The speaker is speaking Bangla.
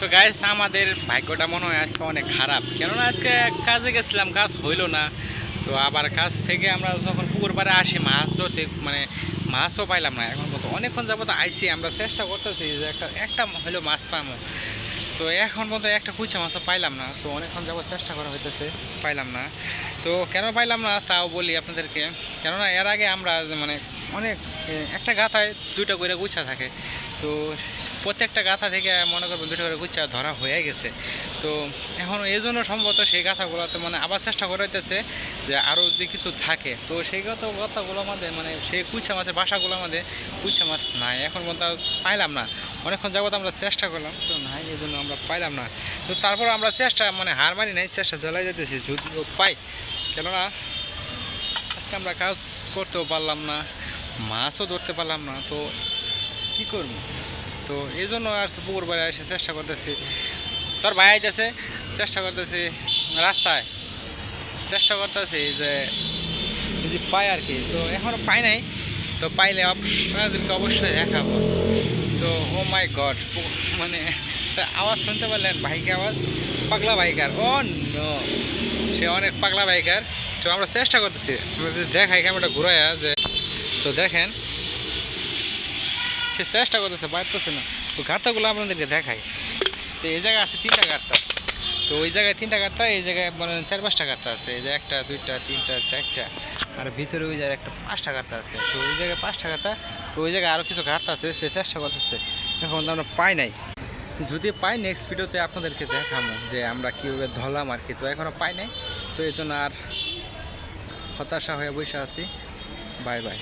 তো গাইস আমাদের ভাগ্যটা মনে হয় আজকে অনেক খারাপ, কেননা আজকে কাজে গেছিলাম, কাজ হইলো না। তো আবার কাজ থেকে আমরা যখন পুকুর পাড়ে আসি মাছ ধরতে, মানে মাছও পাইলাম না। এখন মতো অনেকক্ষণ যাবত আইসি, আমরা চেষ্টা করতেছি যে একটা একটা হইলো মাছ পাবো। তো এখন পর্যন্ত একটা কুচা মাছও পাইলাম না। তো অনেকক্ষণ যাবত চেষ্টা করা হইতেছে, পাইলাম না। তো কেন পাইলাম না তাও বলি আপনাদেরকে। কেননা এর আগে আমরা মানে অনেক একটা গাথায় দুইটা করে গুছা থাকে। তো প্রত্যেকটা গাথা থেকে মনে করবেন দুটো করে গুচ্ছা ধরা হয়ে গেছে। তো এখন এই জন্য সম্ভবত সেই গাথাগুলোতে মানে আবার চেষ্টা করা হইতেছে যে আরও যদি কিছু থাকে। তো সেই গাথাগুলোর মধ্যে মানে সেই কুচা মাছের বাসাগুলোর মধ্যে কুচা মাছ নাই, এখন পর্যন্ত পাইলাম না। অনেকক্ষণ যাবত আমরা চেষ্টা করলাম, তো নাই, এই জন্য আমরা পাইলাম না। তো তারপর আমরা চেষ্টা মানে হার মারি নাই, চেষ্টা চালাই যেতেছি যদিও পাই। কেননা আজকে আমরা কাজ করতেও পারলাম না, মাছও ধরতে পারলাম না। তো কী করবো? তো এই জন্য আর কি পুকুর পাড়ে এসে চেষ্টা করতেছি। তোর ভাই আইতেছে, চেষ্টা করতেছি রাস্তায়, চেষ্টা করতেছি যে যদি পাই আর কি। তো এখনও পাই নাই, তো পাইলে আপনাদেরকে অবশ্যই দেখাবো। তো ও মাই গড, মানে আওয়াজ শুনতে পারলেন, বাইকের আওয়াজ, পাগলা বাইকার। ও নো, সে অনেক পাগলা বাইকার। তো আমরা চেষ্টা করতেছি, আমরা যদি দেখাই ক্যামেরাটা ঘুরাইয়া যে, তো দেখেন সে চেষ্টা করতেছে, পারতেছে না। তো গাঁতাগুলো আপনাদেরকে দেখাই। তো এই জায়গায় আছে 3টা গাঁতা। তো ওই জায়গায় 3টা গাঁতা, এই জায়গায় মানে 4-5টা গাঁতা আছে। এই যে 1টা 2টা 3টা 4টা, আর ভিতরে ওই জায়গায় একটা 5টা গাঁতা আছে। তো ওই জায়গায় 5টা গাঁতা, তো ওই জায়গায় আরও কিছু গাঁতা আছে, সে চেষ্টা করতেছে। এখন তো আমরা পাই নাই, যদি পাই নেক্সট ভিডিওতে আপনাদেরকে দেখাবো যে আমরা কীভাবে ধরলাম আর কি। তো এখনও পাই নাই, তো এই জন্য আর হতাশা হয়ে বসে আছি। Bye bye.